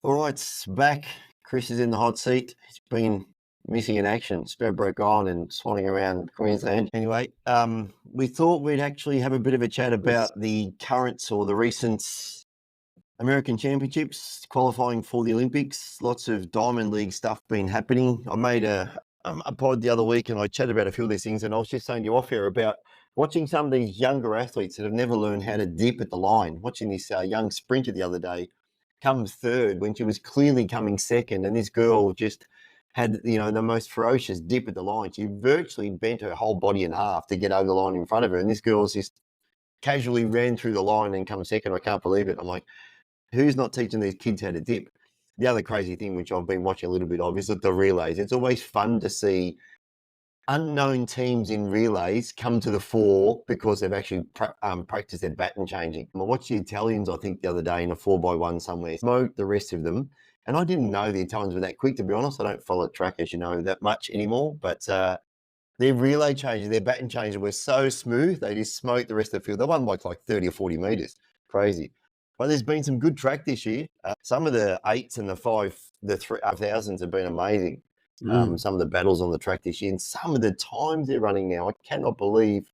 All right, back. Chris is in the hot seat. He's been missing in action. Spirit broke on and swanning around Queensland. Anyway, we thought we'd actually have a bit of a chat about the currents or the recent American Championships, qualifying for the Olympics. Lots of Diamond League stuff been happening. I made a pod the other week and I chatted about a few of these things, and I was just saying to you off here about watching some of these younger athletes that have never learned how to dip at the line. Watching this young sprinter the other day comes third when she was clearly coming second, and this girl just had, the most ferocious dip at the line. She virtually bent her whole body in half to get over the line in front of her, and this girl's just casually ran through the line and come second. I can't believe it. I'm like, who's not teaching these kids how to dip? The other crazy thing, which I've been watching a little bit of, is that the relays. It's always fun to see unknown teams in relays come to the fore because they've actually practiced their baton changing. I watched the Italians, I think, the other day in a 4x1 somewhere, smoked the rest of them. And I didn't know the Italians were that quick, to be honest. I don't follow track, as you know, that much anymore. But their relay changes, their baton changes were so smooth, they just smoked the rest of the field. They won like 30 or 40 metres. Crazy. But there's been some good track this year. Some of the 8s and the 3,000s have been amazing. Some of the battles on the track this year, and some of the times they're running now, I cannot believe,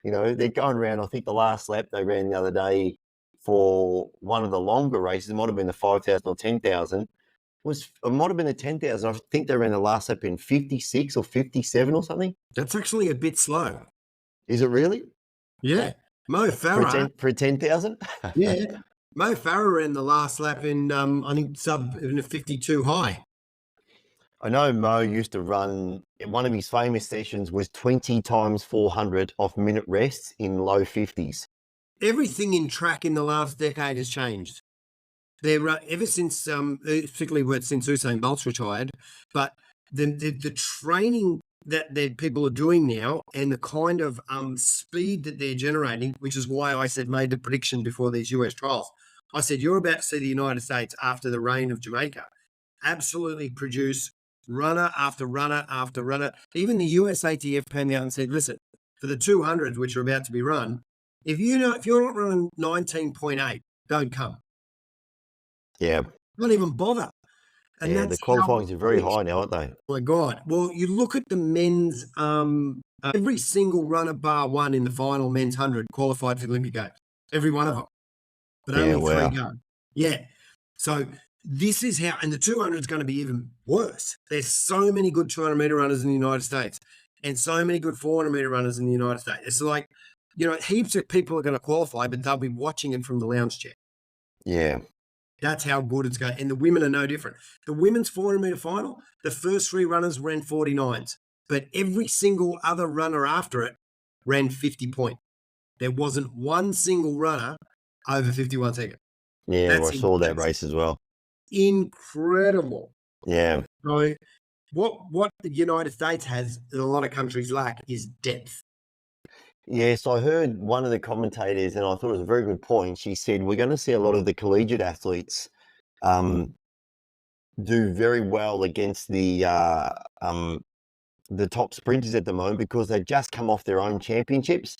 they're going around. I think the last lap they ran the other day for one of the longer races, it might have been the 5,000 or 10,000, it might have been the 10,000. I think they ran the last lap in 56 or 57 or something. That's actually a bit slow. Is it really? Yeah. Mo Farah. For 10,000? Yeah. Mo Farah ran the last lap in, I think, in a 52 high. I know Mo used to run, one of his famous sessions was 20 times 400 off minute rests in low 50s. Everything in track in the last decade has changed. Ever since, particularly since Usain Bolt's retired, but the training that people are doing now and the kind of speed that they're generating, which is why I made the prediction before these US trials. I said, you're about to see the United States after the reign of Jamaica absolutely produce runner after runner after runner. Even the US ATF came out and said, listen, for the 200s, which are about to be run, if you're not running 19.8, don't come. Yeah. Don't even bother. And yeah, the qualifying are very high now, aren't they? Oh my God. Well, you look at the men's, every single runner bar one in the final men's 100 qualified for the Olympic Games. Every one of them. But only three go. Yeah. So this is how, and the 200 is going to be even worse. There's so many good 200 meter runners in the United States and so many good 400 meter runners in the United States. It's like, heaps of people are going to qualify, but they'll be watching it from the lounge chair. Yeah. That's how good it's going. And the women are no different. The women's 400 meter final, the first three runners ran 49s, but every single other runner after it ran 50 point. There wasn't one single runner over 51 seconds. Yeah, I saw that race as well. Incredible. Yeah. So what the United States has that a lot of countries lack is depth. Yes, I heard one of the commentators, and I thought it was a very good point. She said, we're going to see a lot of the collegiate athletes do very well against the top sprinters at the moment because they've just come off their own championships.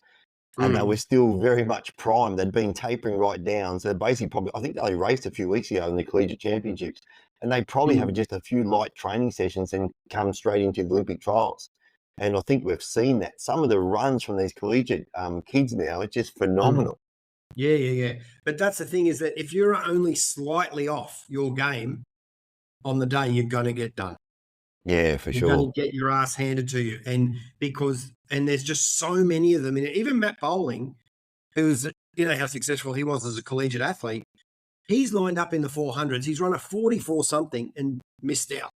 And they were still very much primed. They'd been tapering right down. So basically I think they only raced a few weeks ago in the collegiate championships. And they probably have just a few light training sessions and come straight into the Olympic trials. And I think we've seen that. Some of the runs from these collegiate kids now are just phenomenal. Yeah. But that's the thing, is that if you're only slightly off your game on the day, you're going to get done. Yeah, for sure. You're going to get your ass handed to you. And there's just so many of them in it. Even Matt Bowling, who's, how successful he was as a collegiate athlete, he's lined up in the 400s. He's run a 44 something and missed out.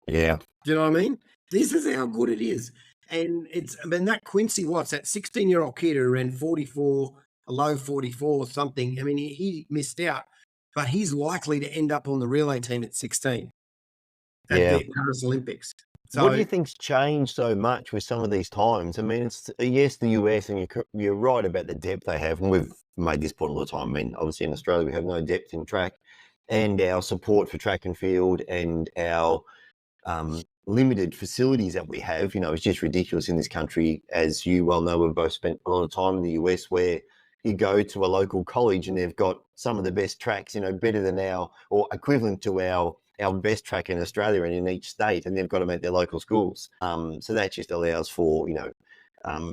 Yeah. Do you know what I mean? This is how good it is. And that Quincy Watts, that 16-year-old kid who ran 44, a low 44 or something, I mean, he missed out, but he's likely to end up on the relay team at 16 at the Paris Olympics. So, what do you think's changed so much with some of these times? I mean, it's yes, the US, and you're right about the depth they have, and we've made this point all the time. I mean, obviously in Australia we have no depth in track, and our support for track and field and our limited facilities that we have, it's just ridiculous in this country. As you well know, we've both spent a lot of time in the US where you go to a local college and they've got some of the best tracks, better than or equivalent to our best track in Australia and in each state, and they've got them at their local schools. So that just allows for,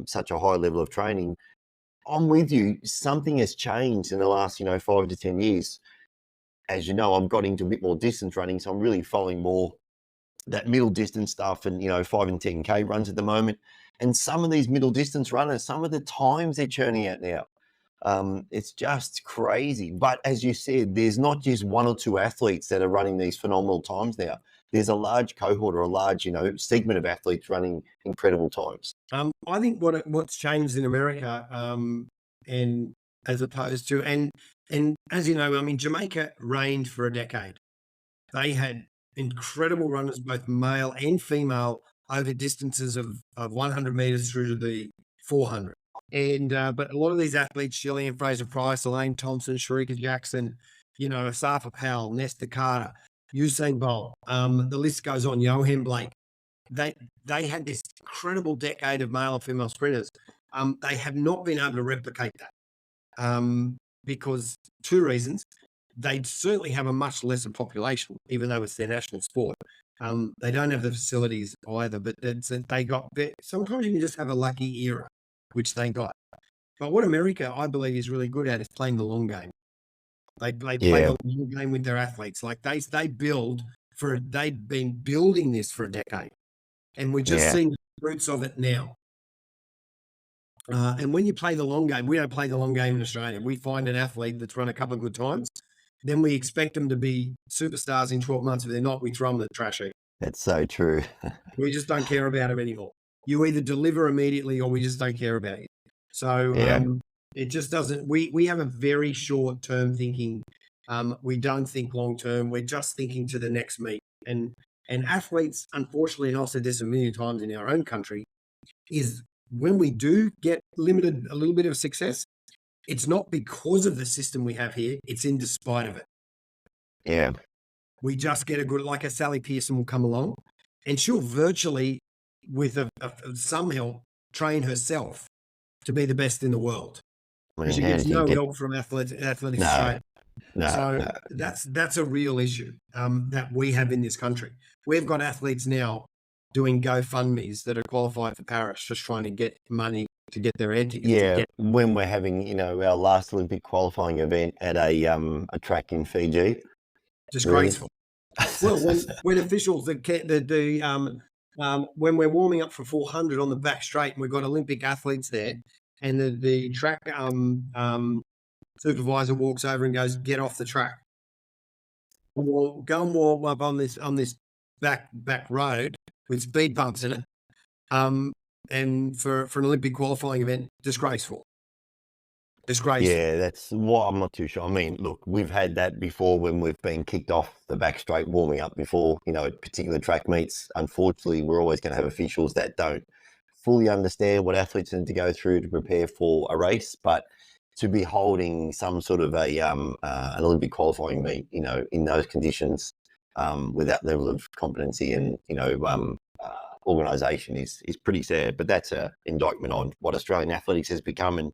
such a high level of training. I'm with you. Something has changed in the last, 5 to 10 years. As you know, I've got into a bit more distance running, so I'm really following more that middle distance stuff and, 5 and 10K runs at the moment. And some of these middle distance runners, some of the times they're churning out now, it's just crazy. But as you said, there's not just one or two athletes that are running these phenomenal times now. There's a large cohort or a large, segment of athletes running incredible times. I think what's changed in America, and as opposed to, and as you know, I mean, Jamaica reigned for a decade. They had incredible runners, both male and female, over distances of 100 meters through to the 400. And but a lot of these athletes, Gillian Fraser-Price, Elaine Thompson, Sharika Jackson, Asafa Powell, Nesta Carter, Usain Bolt, the list goes on, Johan Blake. They had this incredible decade of male and female sprinters. They have not been able to replicate that because two reasons. They certainly have a much lesser population, even though it's their national sport. They don't have the facilities either, but sometimes you can just have a lucky era, which they got. But what America, I believe, is really good at is playing the long game. They play the long game with their athletes. Like they've been building this for a decade, and we're just seeing the fruits of it now. And when you play the long game, we don't play the long game in Australia. We find an athlete that's run a couple of good times, then we expect them to be superstars in 12 months. If they're not, we throw them the trash heap. That's so true. We just don't care about them anymore. You either deliver immediately or we just don't care about you. So it just doesn't. We have a very short-term thinking. We don't think long-term. We're just thinking to the next meet. And athletes, unfortunately, and I've said this a million times in our own country, is when we do get a little bit of success, it's not because of the system we have here. It's in despite of it. Yeah. We just get like a Sally Pearson will come along and she'll virtually, with some help, train herself to be the best in the world. She gets no help from Athletics Australia. So that's a real issue that we have in this country. We've got athletes now doing GoFundMes that are qualified for Paris, just trying to get money to get their air tickets. Yeah, when we're having, our last Olympic qualifying event at a track in Fiji. Disgraceful. Well, when officials when we're warming up for 400 on the back straight and we've got Olympic athletes there, and the track supervisor walks over and goes, "Get off the track. Well, go and warm up on this back road with speed bumps in it." And for an Olympic qualifying event, disgraceful. Yeah, that's what I'm not too sure. I mean, look, we've had that before when we've been kicked off the back straight warming up before, at particular track meets. Unfortunately, we're always going to have officials that don't fully understand what athletes need to go through to prepare for a race, but to be holding some sort of an Olympic qualifying meet, in those conditions, with that level of competency and, organisation is pretty sad. But that's an indictment on what Australian athletics has become and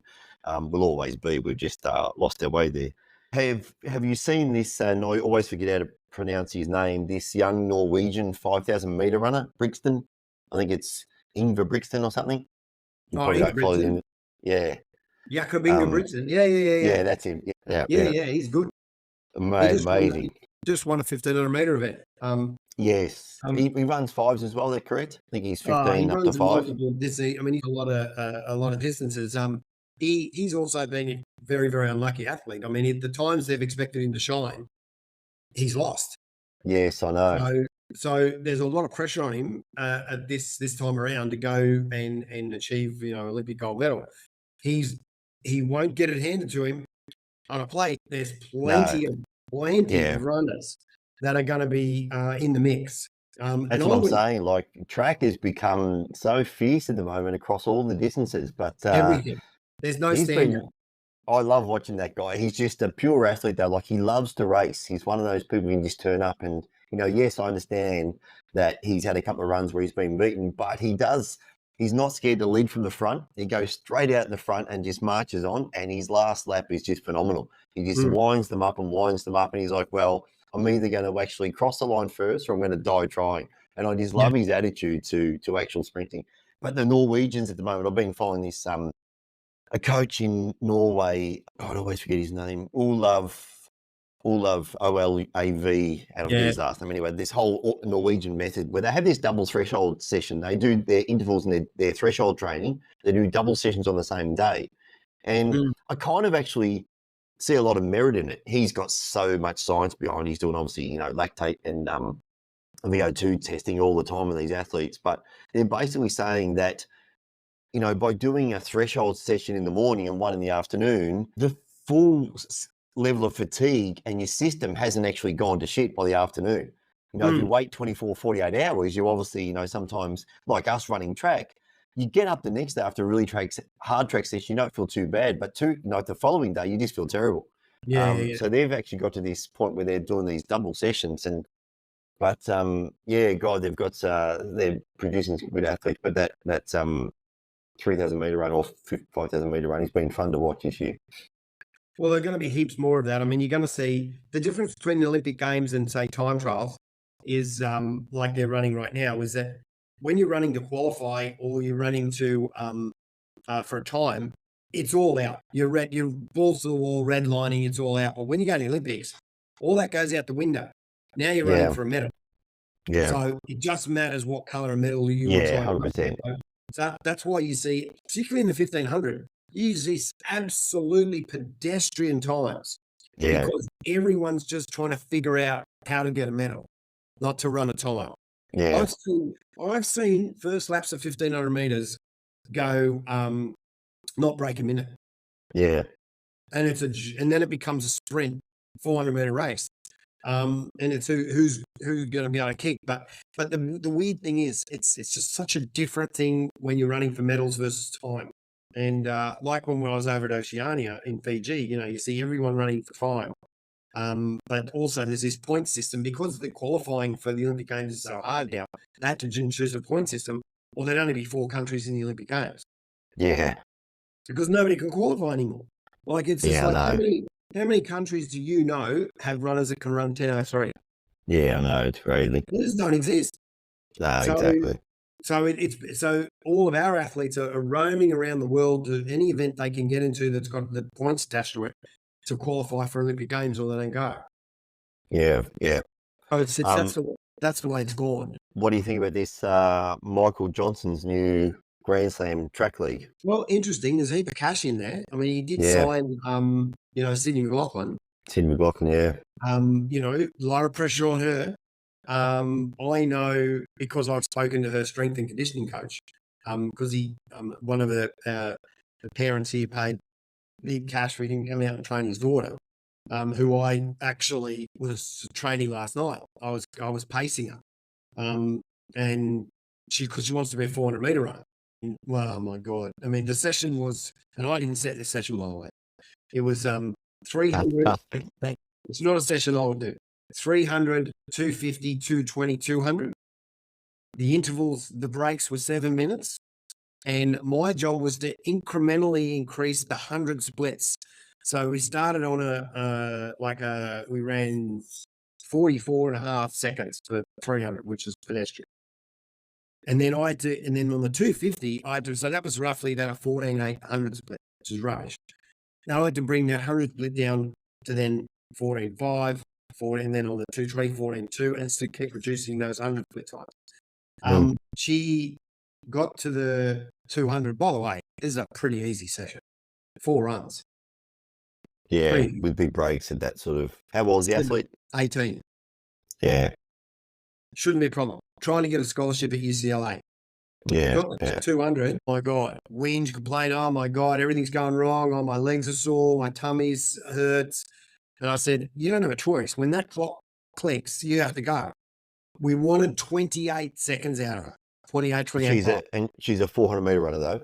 will always be. We've just lost our way there. Have you seen this? And I always forget how to pronounce his name. This young Norwegian 5,000 metre runner, Brixton. I think it's Ingvar Brixton or something. Ingvar Brixton. Yeah. Jakob Ingvar Brixton. Yeah. Yeah, that's him. Yeah, he's good. Amazing. Just won a 1,500 metre event. Yes, he runs fives as well. Is that correct? I think he's 15 up to 5. He's a lot of distances. He's also been a very, very unlucky athlete. I mean, the times they've expected him to shine, he's lost. Yes, I know. So there's a lot of pressure on him at this time around to go and achieve Olympic gold medal. He won't get it handed to him on a plate. There's plenty of runners that are going to be in the mix. That's what I'm saying. Like, track has become so fierce at the moment across all the distances, but everything. There's no standard. I love watching that guy. He's just a pure athlete, though. Like, he loves to race. He's one of those people who can just turn up and, yes, I understand that he's had a couple of runs where he's been beaten, but he does He's not scared to lead from the front. He goes straight out in the front and just marches on. And his last lap is just phenomenal. He just winds them up. And he's like, well, I'm either going to actually cross the line first or I'm going to die trying. And I just love his attitude to actual sprinting. But the Norwegians at the moment, I've been following this, a coach in Norway, I always forget his name, Olav OLAV, out of his last name anyway, this whole Norwegian method where they have this double threshold session. They do their intervals and their threshold training. They do double sessions on the same day. And I kind of actually see a lot of merit in it. He's got so much science behind. He's doing obviously, lactate and VO2 testing all the time with these athletes. But they're basically saying that, by doing a threshold session in the morning and one in the afternoon, the full level of fatigue and your system hasn't actually gone to shit by the afternoon. If you wait 24, 48 hours, you obviously, sometimes like us running track, you get up the next day after a really hard track session, you don't feel too bad, but the following day, you just feel terrible. So they've actually got to this point where they're doing these double sessions they've got, they're producing some good athletes, but that's 3,000 metre run or 5,000 metre run has been fun to watch this year. Well, there are going to be heaps more of that. I mean, you're going to see the difference between the Olympic Games and, say, time trials is like they're running right now, is that when you're running to qualify or you're running to for a time, it's all out. You're balls to the wall, redlining, it's all out. But when you go to the Olympics, all that goes out the window. Now you're running for a medal. Yeah. So it just matters what colour of medal you want to try. 100%. So that's why you see, particularly in the 1500, you use these absolutely pedestrian times because everyone's just trying to figure out how to get a medal, not to run a time. Yeah. I've seen first laps of 1,500 metres go not break a minute. Yeah. And then it becomes a sprint, 400-metre race. And it's who's going to be able to kick. But the weird thing is, it's just such a different thing when you're running for medals versus time. And like when I was over at Oceania in Fiji, you see everyone running for time. But also there's this point system because the qualifying for the Olympic Games is so hard now. They had to choose a point system, or there'd only be 4 countries in the Olympic Games. Yeah. Because nobody can qualify anymore. Like it's just how many countries do you know have runners that can run 10:03? Yeah, I know, it's crazy. These don't exist. No, exactly. So all of our athletes are roaming around the world to any event they can get into that's got the points attached to it to qualify for Olympic Games, or they don't go. Yeah. So that's the way it's gone. What do you think about this Michael Johnson's new Grand Slam track league? Well, interesting. There's a heap of cash in there. I mean, he did sign, Sydney McLaughlin. Sydney McLaughlin, yeah. A lot of pressure on her. I know because I've spoken to her strength and conditioning coach, because one of the parents here paid big cash for him to come out and train his daughter, who I actually was training last night. I was pacing her, and because she wants to be a 400-metre runner. Well, oh my God! I mean, the session was, and I didn't set the session by the way. It was 300. It's not a session I would do. 300, 250, 220, 200. The intervals, the breaks were 7 minutes. And my job was to incrementally increase the 100 splits. So we started on we ran 44.5 seconds for 300, which is pedestrian. And then on the 250, so that was roughly then a 14,800 split, which is rubbish. Now I had to bring that 100 split down to then 14.5. 14, and then on the 220, 14.2, and to keep reducing those 100 split times. She got to the 200. By the way, this is a pretty easy session. 4 runs. Yeah, with big breaks and that sort of. How old is the athlete? 18. Yeah. Shouldn't be a problem. Trying to get a scholarship at UCLA. Yeah. Got to 200. My God. Whinge, complain. Oh my God, everything's going wrong. Oh, my legs are sore. My tummy's hurts. And I said, you don't have a choice. When that clock clicks, you have to go. We wanted 28 seconds out of her. 28. She's a 400-metre runner, though.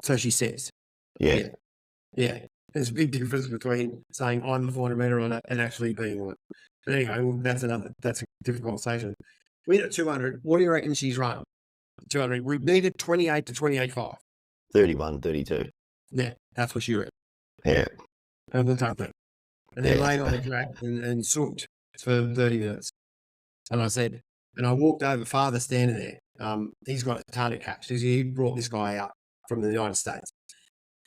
So she says. Yeah. There's a big difference between saying I'm a 400-metre runner and actually being one. But anyway, that's a different conversation. We hit at 200. What do you reckon she's run? 200. We needed 28 to 28.5. 31, 32. Yeah, that's what you read. Yeah. And the Toughness. And then Yeah. laid on the track and sooked for 30 minutes. And I said, and I walked over, father standing there. He's got a target catch. He brought this guy out from the United States.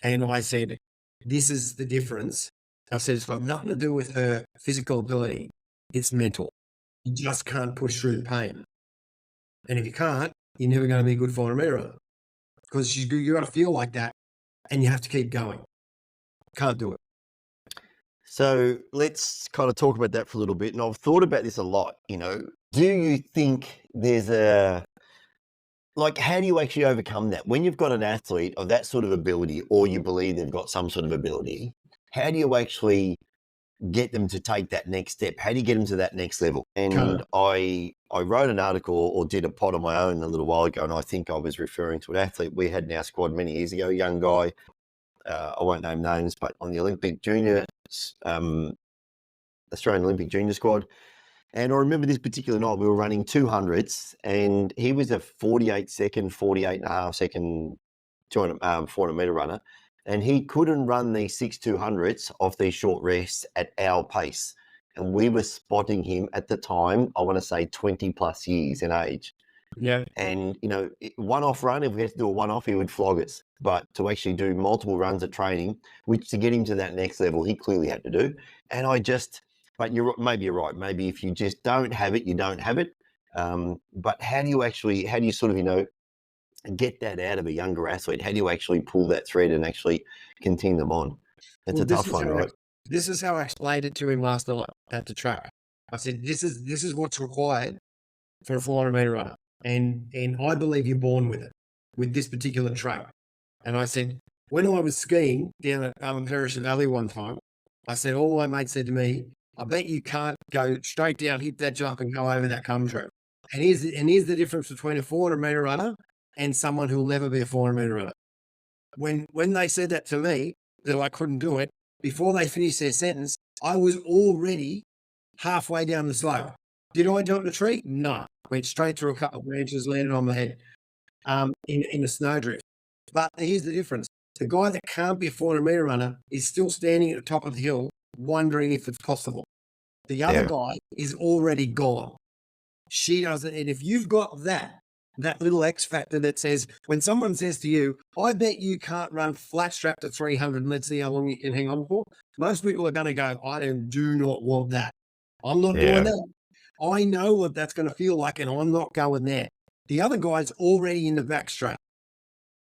And I said, this is the difference. I said, it's got nothing to do with her physical ability. It's mental. You just can't push through the pain. And if you can't, you're never going to be a good 400 meter, because you got to feel like that and you have to keep going. Can't do it. So let's kind of talk about that for a little bit. And I've thought about this a lot, you know. Do you think there's how do you actually overcome that? When you've got an athlete of that sort of ability, or you believe they've got some sort of ability, how do you actually get them to take that next step? How do you get them to that next level? And I wrote an article or did a pod on my own a little while ago, and I think I was referring to an athlete we had in our squad many years ago, a young guy. I won't name names, but on the Olympic junior, Australian Olympic junior squad. And I remember this particular night we were running 200s, and he was a 48.5 second 400 meter runner, and he couldn't run these 6 200s off these short rests at our pace. And we were spotting him at the time, I want to say 20 plus years in age. Yeah. And, you know, one-off run, if we had to do a one-off, he would flog us. But to actually do multiple runs at training, which to get him to that next level, he clearly had to do. And but maybe you're right. Maybe if you just don't have it, you don't have it. But how do you sort of, you know, get that out of a younger athlete? How do you actually pull that thread and actually continue them on? It's a tough one, right? This is how I explained it to him last night at the track. I said, this is what's required for a 400 meter runner. And I believe you're born with it, with this particular trait. And I said, when I was skiing down at Perisher Valley one time, I said, all my mates said to me, I bet you can't go straight down, hit that jump and go over that come-through. And here's the difference between a 400 meter runner and someone who'll never be a 400 meter runner. When they said that to me, that I couldn't do it, before they finished their sentence, I was already halfway down the slope. Did I jump the tree? No. Went straight through a couple of branches, landed on my head in a snowdrift. But here's the difference. The guy that can't be a 400 meter runner is still standing at the top of the hill wondering if it's possible. The other guy is already gone. She doesn't. And if you've got that little X factor that says, when someone says to you, I bet you can't run flat strap to 300 and let's see how long you can hang on for, most people are going to go, I do not want that. I'm not doing that. I know what that's going to feel like, and I'm not going there. The other guy's already in the back straight.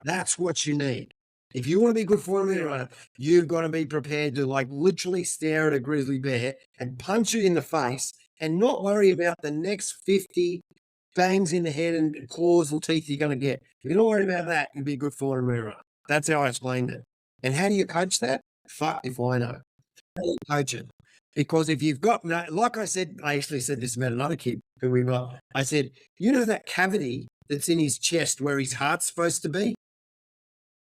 That's what you need. If you want to be a good 400 meter runner, you've got to be prepared to literally stare at a grizzly bear and punch it in the face and not worry about the next 50 bangs in the head and claws and teeth you're going to get. If you're not worried about that, you'll be a good 400 meter runner. That's how I explained it. And how do you coach that? Fuck if I know. How do you coach it? Because if you've got, like I said, I actually said this about another kid who we got. I said, you know that cavity that's in his chest where his heart's supposed to be?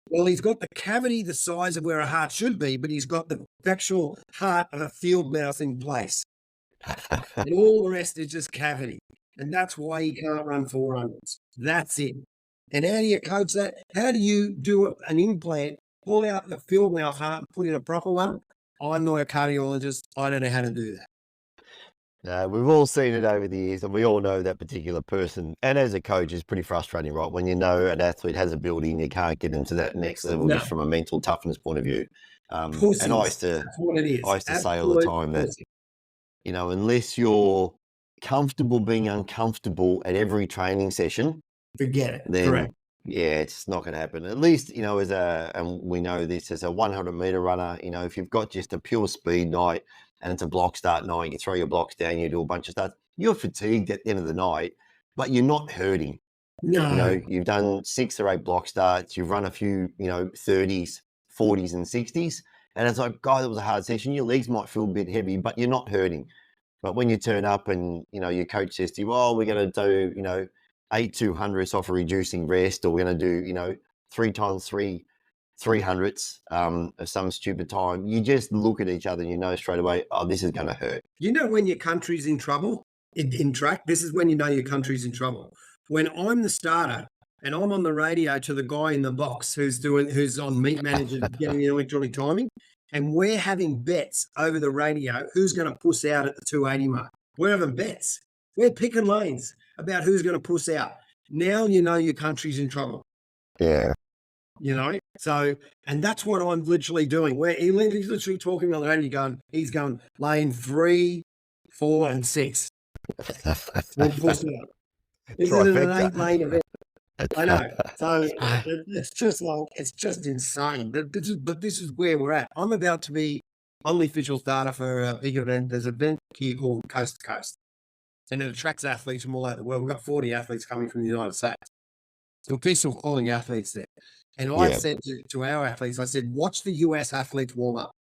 Well, he's got the cavity the size of where a heart should be, but he's got the actual heart of a field mouse in place. And all the rest is just cavity. And that's why he can't run 400s. That's it. And how do you coach that? How do you do an implant, pull out the field mouse heart and put in a proper one? I'm not a cardiologist. I don't know how to do that. We've all seen it over the years, and we all know that particular person. And as a coach, it's pretty frustrating, right? When you know an athlete has ability and you can't get them to that next level just from a mental toughness point of view. And I used to say all the time that, you know, unless you're comfortable being uncomfortable at every training session, forget it. Then, correct. Yeah, it's not going to happen. At least, you know, and we know this as a 100 meter runner, you know, if you've got just a pure speed night and it's a block start night, you throw your blocks down, you do a bunch of stuff, you're fatigued at the end of the night, but you're not hurting. No. You know, you've done 6 or 8 block starts, you've run a few, you know, 30s, 40s and 60s. And it's like, God, that was a hard session. Your legs might feel a bit heavy, but you're not hurting. But when you turn up and, you know, your coach says to you, oh, we're going to do, you know, 8 200s off a reducing rest, or we're going to do, you know, 3 times 3 300s of some stupid time, you just look at each other and you know straight away, oh, this is going to hurt. You know when your country's in trouble in track? This is when you know your country's in trouble. When I'm the starter and I'm on the radio to the guy in the box who's on Meat Manager getting the electronic timing, and we're having bets over the radio who's going to puss out at the 280 mark. We're having bets. We're picking lanes about who's going to puss out. Now you know your country's in trouble. Yeah. So, and that's what I'm literally doing. Where he's literally talking on the radio, he's going lane 3, 4, and 6. We'll puss out. Isn't it an 8-lane event? I know. So it's just insane. But this is where we're at. I'm about to be on the official starter for a big event. There's an event here called Coast to Coast, and it attracts athletes from all over the world. We've got 40 athletes coming from the United States. So be some quality athletes there. And I said to our athletes, I said, watch the US athletes warm up.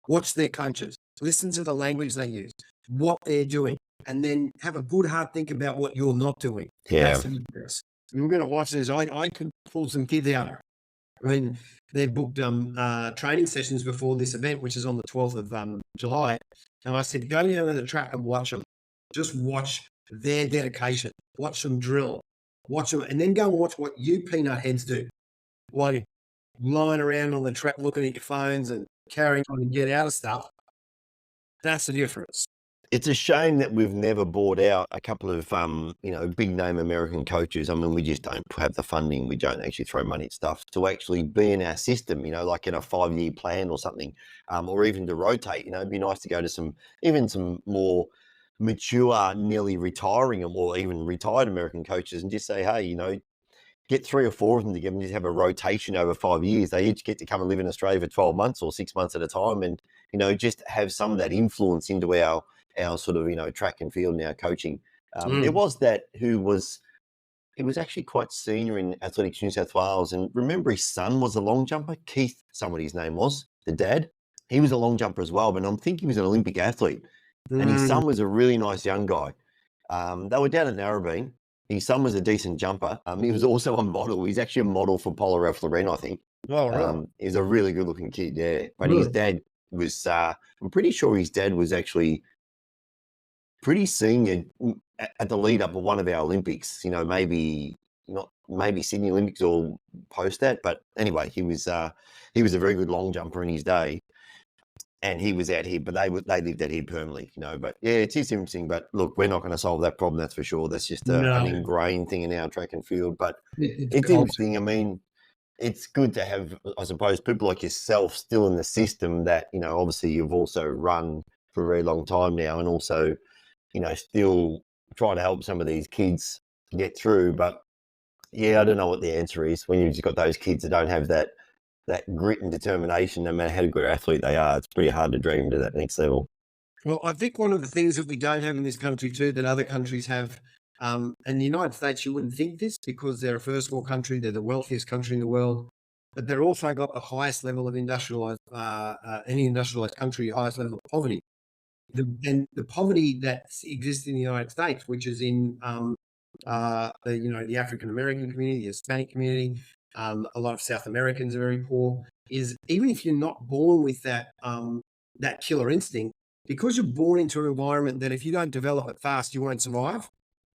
Watch their coaches. Listen to the language they use, what they're doing, and then have a good hard think about what you're not doing. Yeah. That's the difference. We're going to watch this. I could pull some kids out. I mean, they've booked training sessions before this event, which is on the 12th of July. And I said, go down to the track and watch them. Just watch their dedication. Watch them drill. Watch them, and then go and watch what you peanut heads do while you're lying around on the track looking at your phones and carrying on and get out of stuff. That's the difference. It's a shame that we've never bought out a couple of, big name American coaches. I mean, we just don't have the funding. We don't actually throw money at stuff to actually be in our system, like in a 5-year plan or something, or even to rotate. It'd be nice to go to some more mature, nearly retiring or even retired American coaches and just say, hey, get 3 or 4 of them together and just have a rotation over 5 years. They each get to come and live in Australia for 12 months or 6 months at a time, and just have some of that influence into our sort of track and field and our coaching. There was that he was actually quite senior in Athletics New South Wales, and remember his son was a long jumper. Keith, somebody his name was, the dad. He was a long jumper as well, but I'm thinking he was an Olympic athlete. And his son was a really nice young guy. They were down at Narrabeen. His son was a decent jumper. He was also a model. He's actually a model for Polar Ralph Lauren, I think. Oh, right. He's a really good-looking kid, yeah. But his dad was, I'm pretty sure his dad was actually pretty senior at the lead-up of one of our Olympics. Maybe Sydney Olympics or post that. But anyway, he was a very good long jumper in his day. And he was out here, but they lived out here permanently, But yeah, it is interesting. But look, we're not going to solve that problem, that's for sure. That's just an ingrained thing in our track and field. But it's interesting. I mean, it's good to have, I suppose, people like yourself still in the system that, obviously you've also run for a very long time now, and also, still trying to help some of these kids get through. But yeah, I don't know what the answer is when you've just got those kids that don't have that grit and determination, no matter how good an athlete they are. It's pretty hard to dream to that next level. Well, I think one of the things that we don't have in this country too, that other countries have, and the United States, you wouldn't think this because they're a first world country, they're the wealthiest country in the world, but they're also got the highest level of industrialized, any industrialized country, highest level of poverty. And the poverty that exists in the United States, which is in the African American community, the Hispanic community, a lot of South Americans are very poor, is even if you're not born with that killer instinct, because you're born into an environment that if you don't develop it fast, you won't survive.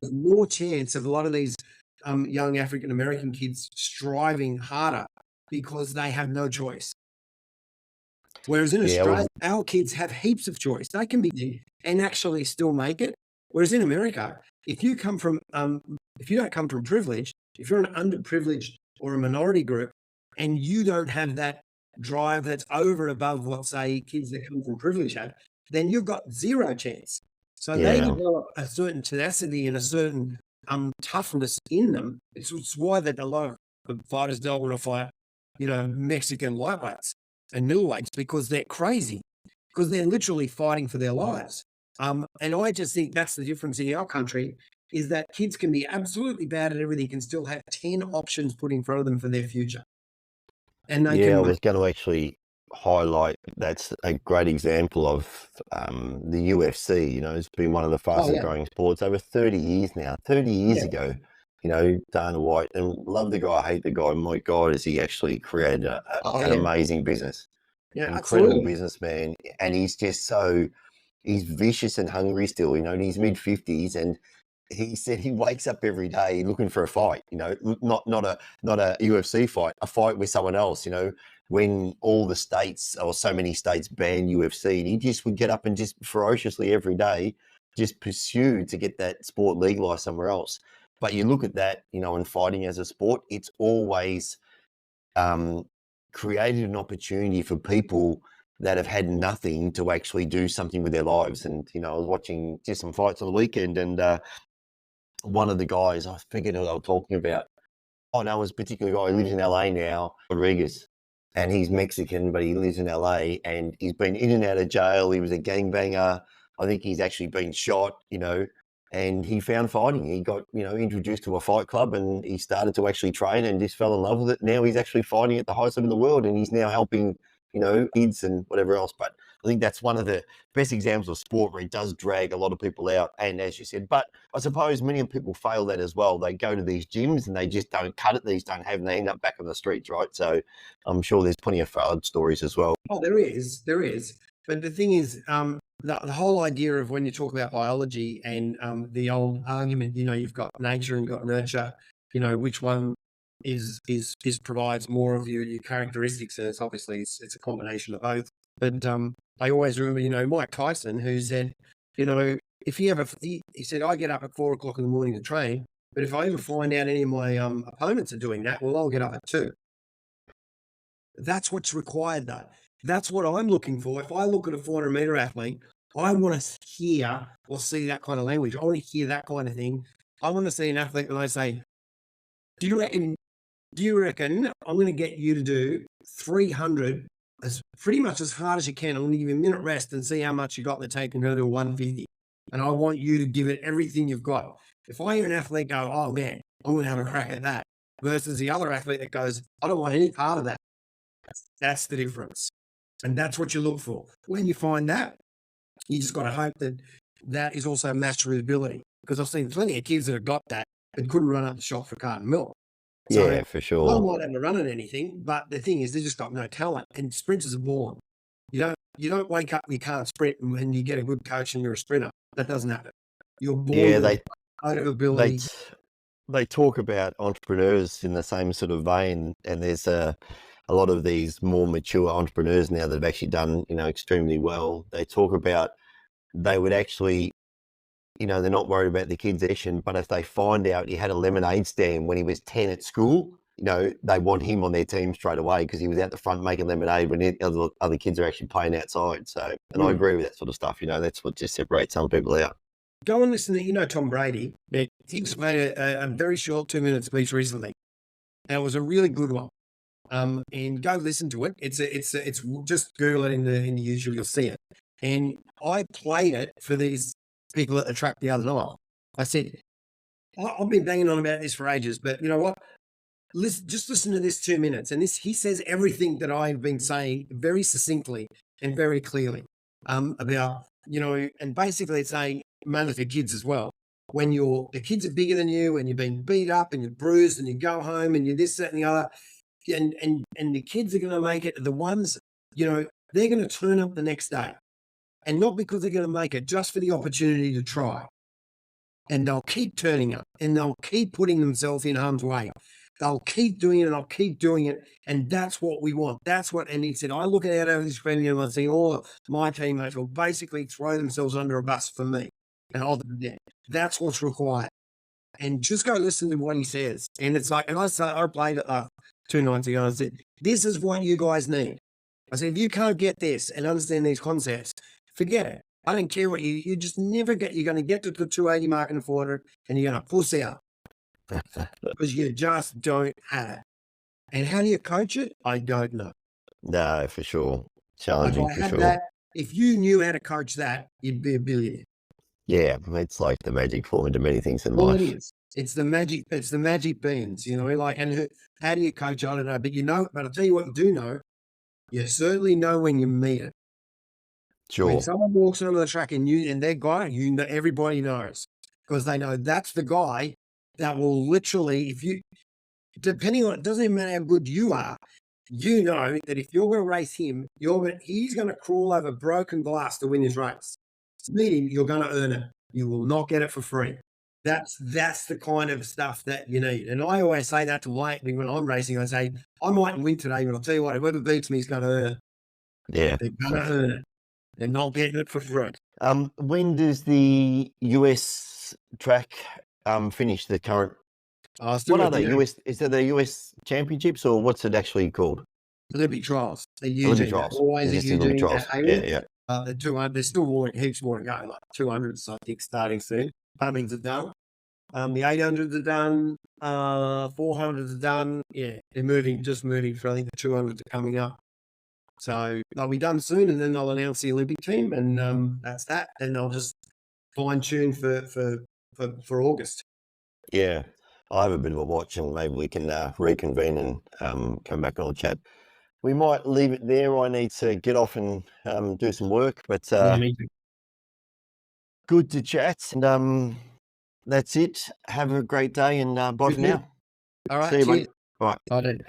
There's more chance of a lot of these young African American kids striving harder because they have no choice. Whereas in Australia, our kids have heaps of choice. They can be and actually still make it. Whereas in America, if you don't come from privilege, if you're an underprivileged or a minority group, and you don't have that drive that's over and above what, say, kids that come from privilege have, then you've got zero chance. So they develop a certain tenacity and a certain toughness in them. It's why that a lot of fighters don't want to fight, Mexican lightweights and middleweights, because they're crazy, because they're literally fighting for their lives. And I just think that's the difference in our country, is that kids can be absolutely bad at everything, can still have 10 options put in front of them for their future. And they I was going to actually highlight, that's a great example of the UFC, it's been one of the fastest growing sports over 30 years now. 30 years ago, Dana White, and love the guy, hate the guy, my God, has he actually created an amazing business. Yeah, incredible businessman. And he's just he's vicious and hungry still, in his mid-50s, and he said he wakes up every day looking for a fight, not a UFC fight, a fight with someone else, when all the states or so many states ban UFC, and he just would get up and just ferociously every day just pursue to get that sport legalized somewhere else. But you look at that, in fighting as a sport, it's always created an opportunity for people that have had nothing to actually do something with their lives. And, I was watching just some fights on the weekend, and one of the guys, I forget who they were talking about. Oh, no, it was a particular guy who lives in LA now, Rodriguez. And he's Mexican, but he lives in LA, and he's been in and out of jail. He was a gangbanger. I think he's actually been shot, and he found fighting. He got, introduced to a fight club, and he started to actually train and just fell in love with it. Now he's actually fighting at the highest level in the world, and he's now helping, kids and whatever else. But I think that's one of the best examples of sport where it does drag a lot of people out. And as you said, but I suppose many people fail that as well. They go to these gyms and they just don't cut it. These don't have, and they end up back on the streets, right? So I'm sure there's plenty of failed stories as well. Oh, there is. But the thing is, the whole idea of when you talk about biology and the old argument, you've got nature and got nurture, which one is provides more of your characteristics, and it's obviously it's a combination of both. But I always remember, Mike Tyson, who said, if he said, I get up at 4 o'clock in the morning to train, but if I ever find out any of my opponents are doing that, well, I'll get up at 2. That's what's required, though. That's what I'm looking for. If I look at a 400-meter athlete, I want to hear or see that kind of language. I want to hear that kind of thing. I want to see an athlete and I say, do you reckon I'm going to get you to do 300 as pretty much as hard as you can? I'm going to give you a minute rest and see how much you got to take and go to 150. And I want you to give it everything you've got. If I hear an athlete go, oh man, I'm going to have a crack at that, versus the other athlete that goes, I don't want any part of that. That's the difference. And that's what you look for. When you find that, you just got to hope that that is also matched with ability. Because I've seen plenty of kids that have got that and couldn't run up the shot for carton milk. So yeah, for I sure. might have to run at anything, but the thing is, they just got no talent. And sprinters are born. You don't wake up and you can't sprint, and when you get a good coach and you're a sprinter, that doesn't happen. You're born with ability. They talk about entrepreneurs in the same sort of vein, and there's a lot of these more mature entrepreneurs now that have actually done, extremely well. They talk about they would actually, they're not worried about the kid's action, but if they find out he had a lemonade stand when he was 10 at school, they want him on their team straight away because he was out the front making lemonade when other kids are actually playing outside. So, and I agree with that sort of stuff. That's what just separates some people out. Go and listen to, Tom Brady. He's made a very short 2-minute speech recently. And it was a really good one. And go listen to it. It's just Google it in the YouTube, you'll see it. And I played it for these people at the track the other night. I said, I've been banging on about this for ages, but you know what? Just listen to this 2 minutes. And he says everything that I've been saying very succinctly and very clearly about, and basically it's saying, mainly for kids as well. When the kids are bigger than you and you've been beat up and you're bruised and you go home and you're this, that, and the other, and the kids are going to make it, the ones, they're going to turn up the next day. And not because they're going to make it, just for the opportunity to try. And they'll keep turning up and they'll keep putting themselves in harm's way. They'll keep doing it and I'll keep doing it. And that's what we want. And he said, I look out over this friend and I see all my teammates will basically throw themselves under a bus for me. And I'll do that. That's what's required. And just go listen to what he says. And it's like, and I played it 2 nights ago. I said, this is what you guys need. I said, if you can't get this and understand these concepts, forget it. I don't care what you just never you're going to get to the 280 mark in the 400 and you're going to puss out because you just don't have it. And how do you coach it? I don't know. No, for sure. Challenging for sure. That, if you knew how to coach that, you'd be a billionaire. Yeah, it's like the magic formula to many things in life. It is. It's the magic beans, and how do you coach? I don't know, but I'll tell you what you do know. You certainly know when you meet it. Sure. When someone walks onto the track and they're guy, everybody knows because they know that's the guy that will literally, depending on, it doesn't even matter how good you are, that if you're going to race him, he's going to crawl over broken glass to win his race. To meet him, you're going to earn it. You will not get it for free. That's the kind of stuff that you need. And I always say that to Waitley when I'm racing. I say, I mightn't win today, but I'll tell you what, whoever beats me is going to earn it. Yeah. They're going to earn it. They're not getting it for free. When does the US track finish the current? What are they? Is it the US Championships or what's it actually called? Olympic trials. They're using Olympic trials. always It's just using Olympic trials. Yeah. the 200. There's still more, heaps more to go. Like 200s, I think, starting soon. Pumpings are done. The 800s are done. 400s are done. Yeah, they're just moving for, I think, the 200s are coming up. So they'll be done soon, and then they'll announce the Olympic team, and that's that. And they'll just fine tune for August. Yeah. I'll have a bit of a watch and maybe we can reconvene and come back on the chat. We might leave it there. I need to get off and do some work, but good to chat. And that's it. Have a great day and bye for now. All right. See you, Cheers. mate. Bye. I did.